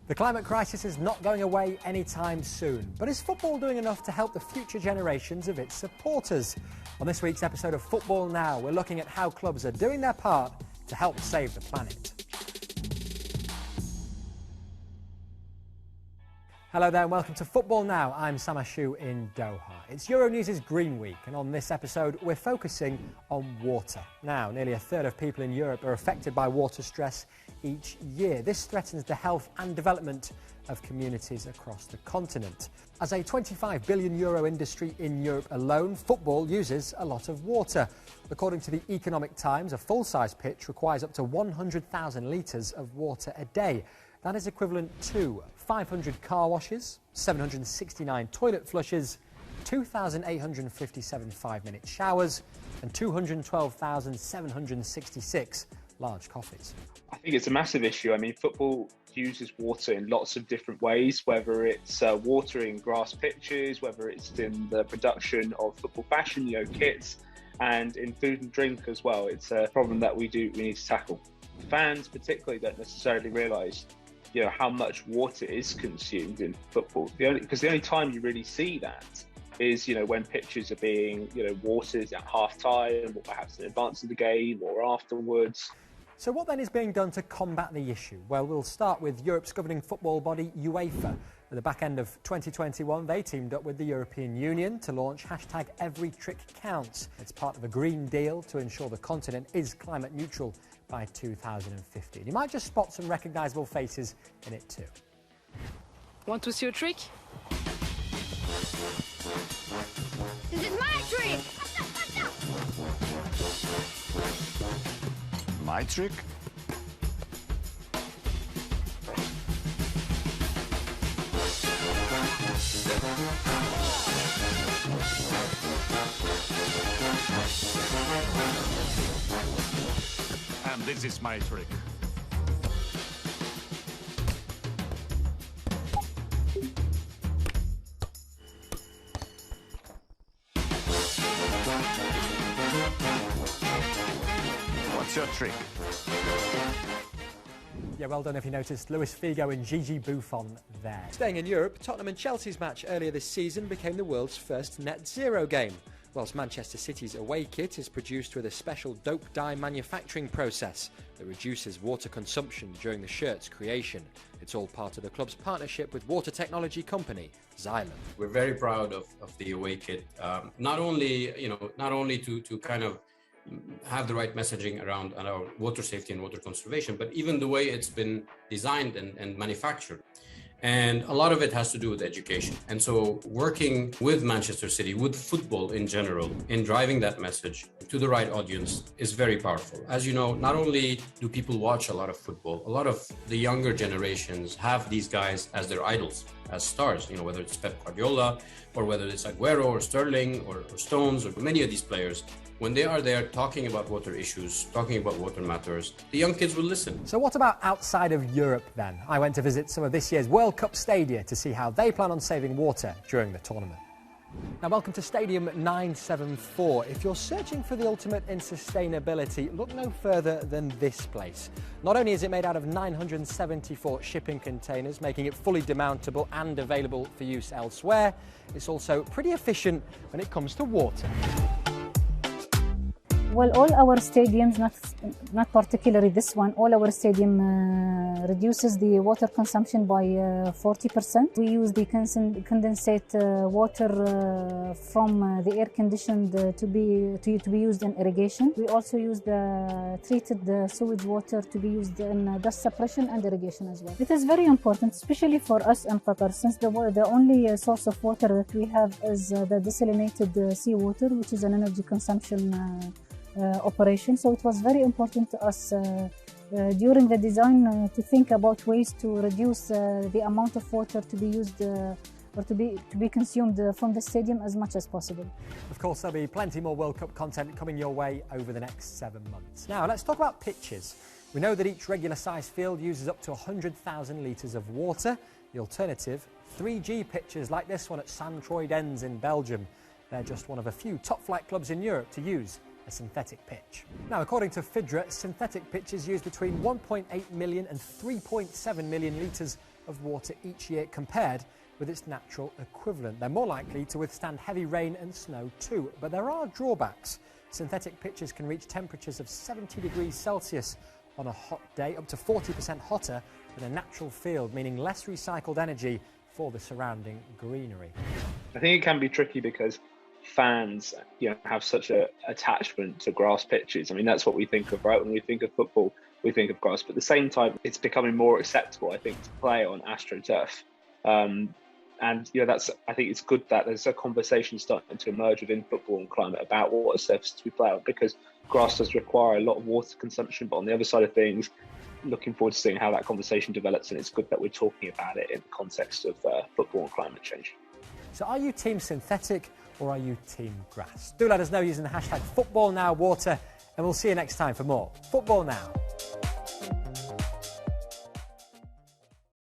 The climate crisis is not going away anytime soon, but is football doing enough to help the future generations of its supporters? On this week's episode of Football Now, we're looking at how clubs are doing their part to help save the planet. Hello there and welcome to Football Now. I'm Sam Ashu in Doha. It's Euronews' Green Week, and on this episode we're focusing on water. Now, nearly a third of people in Europe are affected by water stress each year. This threatens the health and development of communities across the continent. As a €25 billion industry in Europe alone, football uses a lot of water. According to the Economic Times, a full-size pitch requires up to 100,000 litres of water a day. That is equivalent to 500 car washes, 769 toilet flushes, 2,857 5-minute showers, and 212,766 large coffees. I think it's a massive issue. I mean, football uses water in lots of different ways, whether it's watering grass pitches, whether it's in the production of football fashion, kits, and in food and drink as well. It's a problem that we need to tackle. Fans particularly don't necessarily realise how much water is consumed in football. Because the only time you really see that is, when pitches are being, watered at half-time or perhaps in advance of the game or afterwards. So what then is being done to combat the issue? Well, we'll start with Europe's governing football body, UEFA. At the back end of 2021, they teamed up with the European Union to launch #EveryTrickCounts. It's part of a Green Deal to ensure the continent is climate neutral by 2050. You might just spot some recognisable faces in it too. Want to see a trick? This is my trick! My trick? And this is my trick. What's your trick? Yeah, well done if you noticed Luis Figo and Gigi Buffon there. Staying in Europe, Tottenham and Chelsea's match earlier this season became the world's first net zero game, whilst Manchester City's away kit is produced with a special dope dye manufacturing process that reduces water consumption during the shirt's creation. It's all part of the club's partnership with water technology company Xylem. We're very proud of the away kit, not only to kind of have the right messaging around water safety and water conservation, but even the way it's been designed and manufactured. And a lot of it has to do with education. And so working with Manchester City, with football in general, in driving that message to the right audience is very powerful. As you know, not only do people watch a lot of football, a lot of the younger generations have these guys as their idols, as stars, whether it's Pep Guardiola or whether it's Aguero or Sterling or Stones or many of these players. When they are there talking about water issues, talking about water matters, the young kids will listen. So what about outside of Europe then? I went to visit some of this year's World Cup stadia to see how they plan on saving water during the tournament. Now, welcome to Stadium 974. If you're searching for the ultimate in sustainability, look no further than this place. Not only is it made out of 974 shipping containers, making it fully demountable and available for use elsewhere, it's also pretty efficient when it comes to water. Well, all our stadiums, not particularly this one, all our stadium reduces the water consumption by 40%. We use the condensate water from the air conditioned to be used in irrigation. We also use the treated sewage water to be used in dust suppression and irrigation as well. It is very important, especially for us in Qatar, since the only source of water that we have is the desalinated seawater, which is an energy consumption operation. So it was very important to us during the design to think about ways to reduce the amount of water to be used or to be consumed from the stadium as much as possible. Of course, there'll be plenty more World Cup content coming your way over the next 7 months. Now, let's talk about pitches. We know that each regular-sized field uses up to 100,000 litres of water. The alternative, 3G pitches like this one at Sint-Truiden's in Belgium. They're just one of a few top-flight clubs in Europe to use a synthetic pitch. Now, according to FIDRA, synthetic pitches use between 1.8 million and 3.7 million litres of water each year compared with its natural equivalent. They're more likely to withstand heavy rain and snow too, but there are drawbacks. Synthetic pitches can reach temperatures of 70 degrees Celsius on a hot day, up to 40% hotter than a natural field, meaning less recycled energy for the surrounding greenery. I think it can be tricky because fans, have such an attachment to grass pitches. I mean, that's what we think of, right? When we think of football, we think of grass. But at the same time, it's becoming more acceptable, I think, to play on AstroTurf. I think it's good that there's a conversation starting to emerge within football and climate about what surfaces we play on, because grass does require a lot of water consumption. But on the other side of things, looking forward to seeing how that conversation develops, and it's good that we're talking about it in the context of football and climate change. So are you team synthetic or are you team grass? Do let us know using the hashtag FootballNowWater, and we'll see you next time for more Football Now.